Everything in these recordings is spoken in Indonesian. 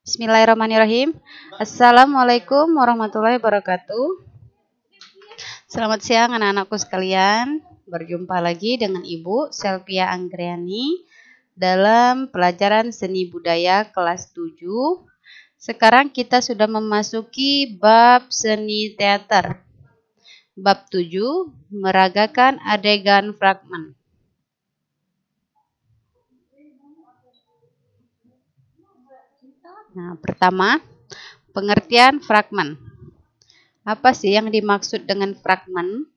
Bismillahirrahmanirrahim. Assalamualaikum warahmatullahi wabarakatuh. Selamat siang anak-anakku sekalian. Berjumpa lagi dengan Ibu Selvia Anggriani dalam pelajaran seni budaya kelas 7. Sekarang kita sudah memasuki bab seni teater. Bab 7, meragakan adegan fragmen. Nah, pertama, pengertian fragmen. Apa sih yang dimaksud dengan fragmen?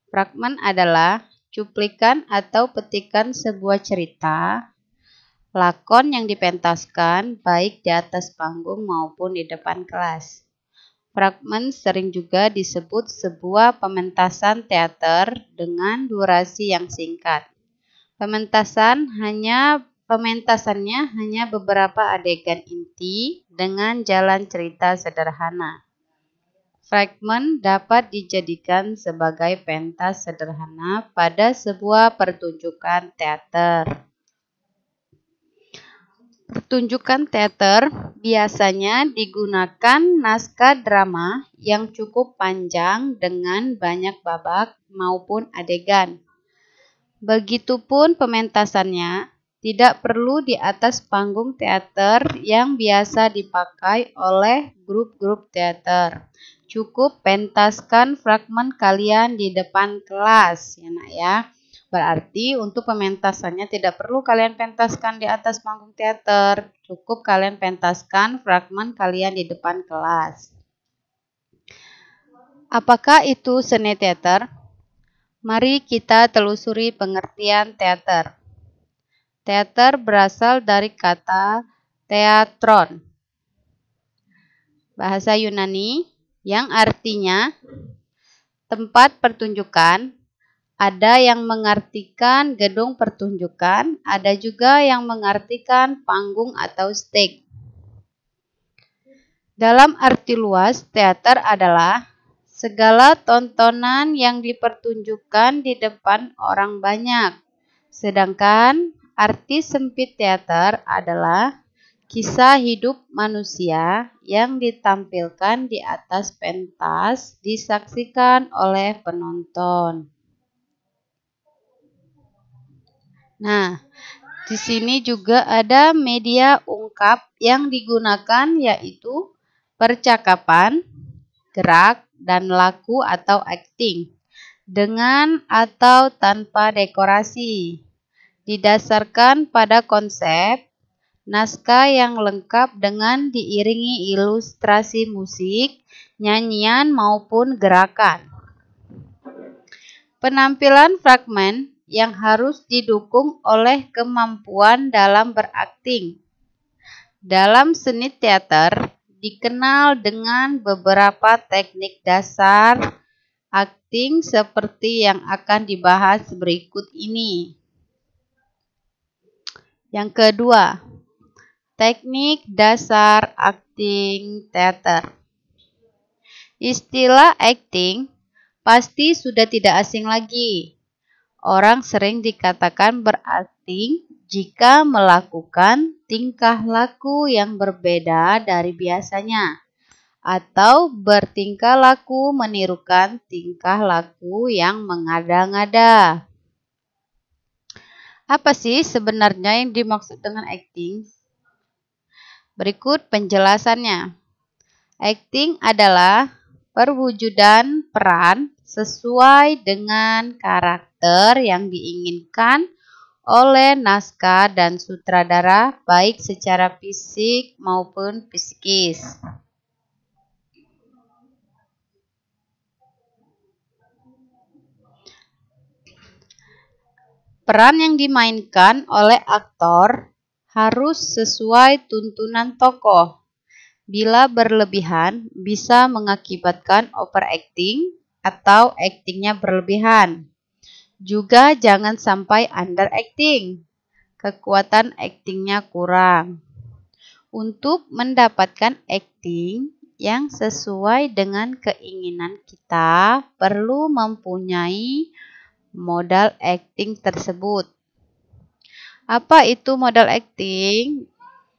Fragmen adalah cuplikan atau petikan sebuah cerita, lakon yang dipentaskan baik di atas panggung maupun di depan kelas. Fragmen sering juga disebut sebuah pementasan teater dengan durasi yang singkat. Pementasannya hanya beberapa adegan inti dengan jalan cerita sederhana. Fragmen dapat dijadikan sebagai pentas sederhana pada sebuah pertunjukan teater. Pertunjukan teater biasanya digunakan naskah drama yang cukup panjang dengan banyak babak maupun adegan. Begitupun pementasannya tidak perlu di atas panggung teater yang biasa dipakai oleh grup-grup teater. Cukup pentaskan fragmen kalian di depan kelas, ya nak ya. Berarti untuk pementasannya tidak perlu kalian pentaskan di atas panggung teater. Cukup kalian pentaskan fragmen kalian di depan kelas. Apakah itu seni teater? Mari kita telusuri pengertian teater. Teater berasal dari kata theatron, bahasa Yunani yang artinya tempat pertunjukan. Ada yang mengartikan gedung pertunjukan, ada juga yang mengartikan panggung atau stage. Dalam arti luas, teater adalah segala tontonan yang dipertunjukkan di depan orang banyak. Sedangkan arti sempit teater adalah kisah hidup manusia yang ditampilkan di atas pentas disaksikan oleh penonton. Nah, di sini juga ada media ungkap yang digunakan yaitu percakapan, gerak, dan laku atau acting dengan atau tanpa dekorasi. Didasarkan pada konsep naskah yang lengkap dengan diiringi ilustrasi musik, nyanyian maupun gerakan. Penampilan fragmen yang harus didukung oleh kemampuan dalam berakting. Dalam seni teater dikenal dengan beberapa teknik dasar akting seperti yang akan dibahas berikut ini. Yang kedua, teknik dasar akting teater. Istilah akting pasti sudah tidak asing lagi. Orang sering dikatakan berakting jika melakukan tingkah laku yang berbeda dari biasanya, atau bertingkah laku menirukan tingkah laku yang mengada-ngada. Apa sih sebenarnya yang dimaksud dengan acting? Berikut penjelasannya. Acting adalah perwujudan peran sesuai dengan karakter yang diinginkan oleh naskah dan sutradara baik secara fisik maupun psikis. Peran yang dimainkan oleh aktor harus sesuai tuntunan tokoh. Bila berlebihan, bisa mengakibatkan overacting atau actingnya berlebihan. Juga jangan sampai underacting, kekuatan actingnya kurang. Untuk mendapatkan acting yang sesuai dengan keinginan kita, perlu mempunyai modal acting tersebut. Apa itu modal acting?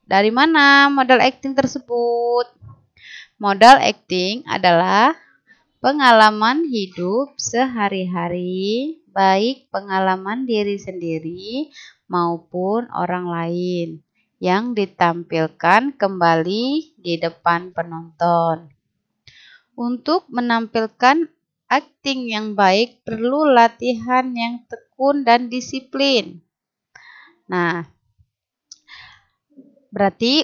Dari mana modal acting tersebut? Modal acting adalah pengalaman hidup sehari-hari, baik pengalaman diri sendiri maupun orang lain, yang ditampilkan kembali di depan penonton. Untuk menampilkan akting yang baik perlu latihan yang tekun dan disiplin. Nah, berarti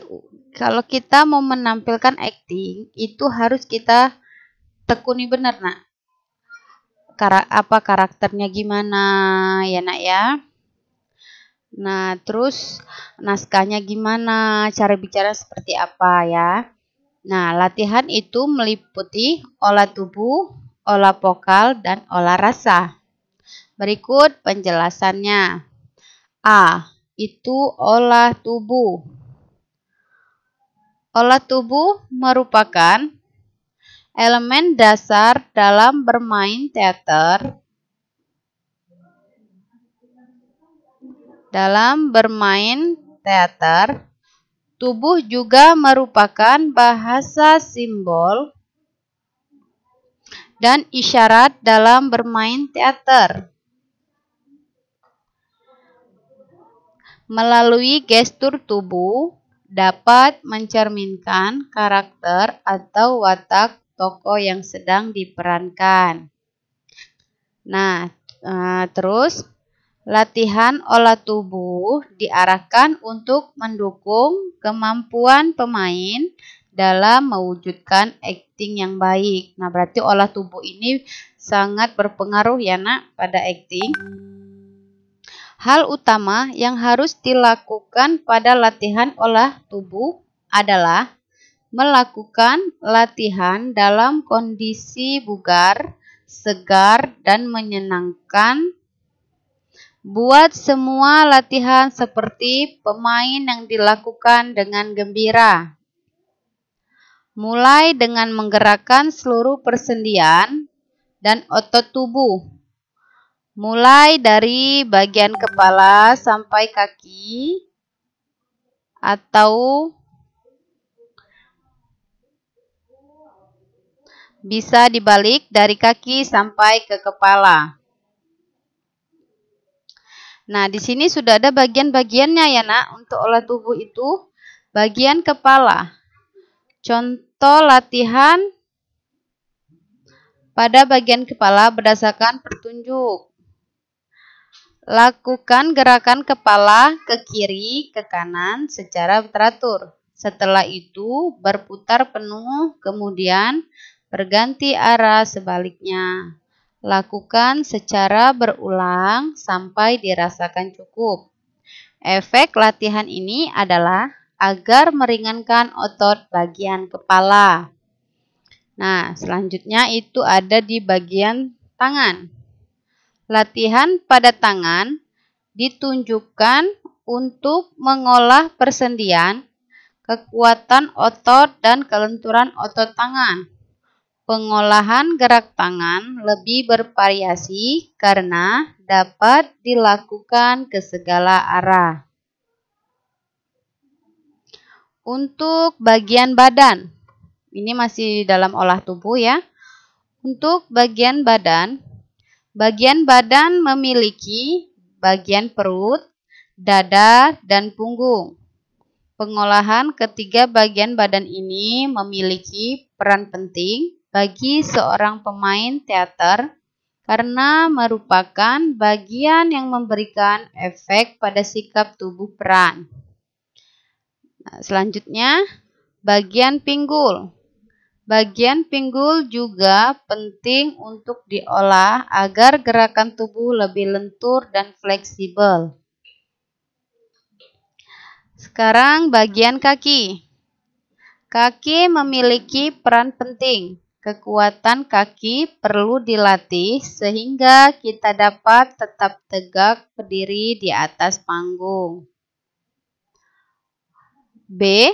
kalau kita mau menampilkan akting itu harus kita tekuni benar, Nak. Karakternya gimana ya, Nak ya? Nah, terus naskahnya gimana, cara bicara seperti apa ya? Nah, latihan itu meliputi olah tubuh, olah vokal, dan olah rasa. Berikut penjelasannya. A. Itu olah tubuh. Olah tubuh merupakan elemen dasar dalam bermain teater. Dalam bermain teater, tubuh juga merupakan bahasa simbol dan isyarat dalam bermain teater. Melalui gestur tubuh dapat mencerminkan karakter atau watak tokoh yang sedang diperankan. Nah, terus latihan olah tubuh diarahkan untuk mendukung kemampuan pemain dalam mewujudkan akting yang baik. Nah, berarti olah tubuh ini sangat berpengaruh ya, Nak, pada akting. Hal utama yang harus dilakukan pada latihan olah tubuh adalah melakukan latihan dalam kondisi bugar, segar, dan menyenangkan. Buat semua latihan seperti pemain yang dilakukan dengan gembira. Mulai dengan menggerakkan seluruh persendian dan otot tubuh. Mulai dari bagian kepala sampai kaki atau bisa dibalik dari kaki sampai ke kepala. Nah, di sini sudah ada bagian-bagiannya ya, Nak. Untuk olah tubuh itu bagian kepala. Contoh latihan pada bagian kepala berdasarkan petunjuk. Lakukan gerakan kepala ke kiri, ke kanan secara teratur. Setelah itu berputar penuh, kemudian berganti arah sebaliknya. Lakukan secara berulang sampai dirasakan cukup. Efek latihan ini adalah agar meringankan otot bagian kepala. Nah, selanjutnya itu ada di bagian tangan. Latihan pada tangan ditunjukkan untuk mengolah persendian, kekuatan otot, dan kelenturan otot tangan. Pengolahan gerak tangan lebih bervariasi karena dapat dilakukan ke segala arah. Untuk bagian badan, ini masih dalam olah tubuh ya. Untuk bagian badan memiliki bagian perut, dada, dan punggung. Pengolahan ketiga bagian badan ini memiliki peran penting bagi seorang pemain teater karena merupakan bagian yang memberikan efek pada sikap tubuh peran. Nah, selanjutnya, bagian pinggul. Bagian pinggul juga penting untuk diolah agar gerakan tubuh lebih lentur dan fleksibel. Sekarang bagian kaki. Kaki memiliki peran penting. Kekuatan kaki perlu dilatih sehingga kita dapat tetap tegak berdiri di atas panggung. B.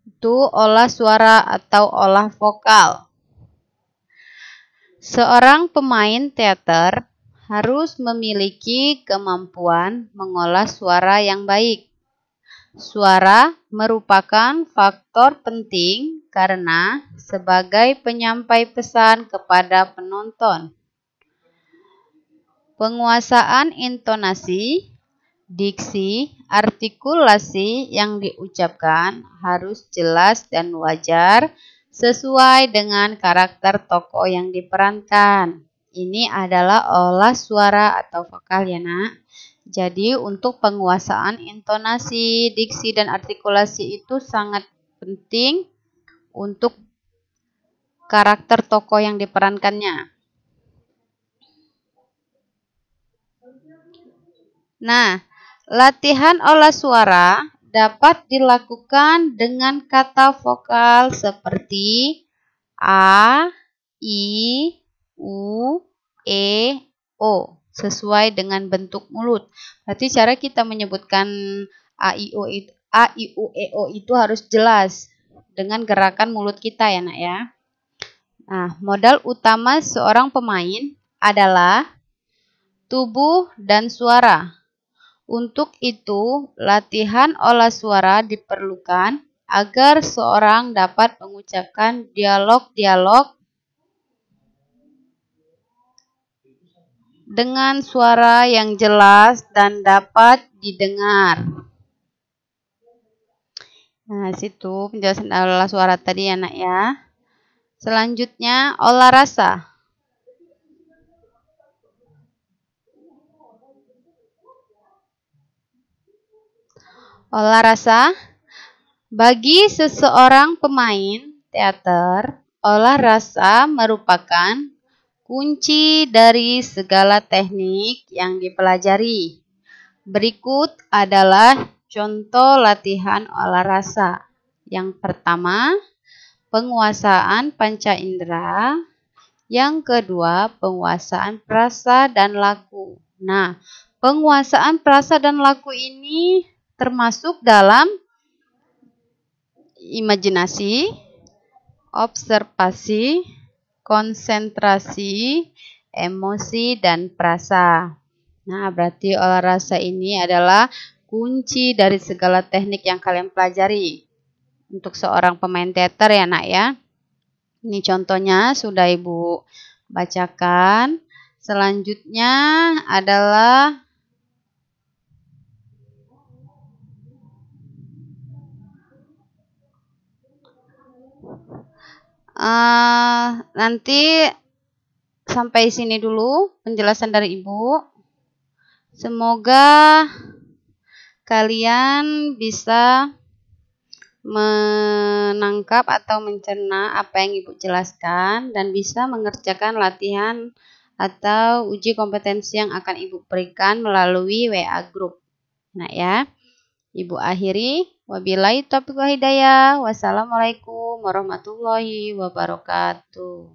Itu olah suara atau olah vokal. Seorang pemain teater harus memiliki kemampuan mengolah suara yang baik. Suara merupakan faktor penting karena sebagai penyampai pesan kepada penonton. Penguasaan intonasi, diksi, artikulasi yang diucapkan harus jelas dan wajar sesuai dengan karakter tokoh yang diperankan. Ini adalah olah suara atau vokal ya nak. Jadi untuk penguasaan intonasi, diksi, dan artikulasi itu sangat penting untuk karakter tokoh yang diperankannya. Nah, latihan olah suara dapat dilakukan dengan kata vokal seperti A, I, U, E, O sesuai dengan bentuk mulut. Berarti cara kita menyebutkan A, I, U, E, O itu harus jelas dengan gerakan mulut kita ya nak ya. Nah, modal utama seorang pemain adalah tubuh dan suara. Untuk itu, latihan olah suara diperlukan agar seorang dapat mengucapkan dialog-dialog dengan suara yang jelas dan dapat didengar. Nah, situ penjelasan olah suara tadi ya nak ya. Selanjutnya, olah rasa. Olah rasa. Bagi seseorang pemain teater, olah rasa merupakan kunci dari segala teknik yang dipelajari. Berikut adalah contoh latihan olah rasa. Yang pertama, penguasaan panca indera. Yang kedua, penguasaan prasa dan laku. Nah, penguasaan prasa dan laku ini termasuk dalam imajinasi, observasi, konsentrasi, emosi, dan prasa. Nah, berarti olah rasa ini adalah kunci dari segala teknik yang kalian pelajari. Untuk seorang pemain teater ya nak ya. Ini contohnya sudah Ibu bacakan. Selanjutnya adalah nanti sampai sini dulu penjelasan dari Ibu. Semoga kalian bisa menangkap atau mencerna apa yang Ibu jelaskan dan bisa mengerjakan latihan atau uji kompetensi yang akan Ibu berikan melalui WA Group. Nah ya, Ibu akhiri. Wabillahi taufiq wal hidayah. Wassalamualaikum warahmatullahi wabarakatuh.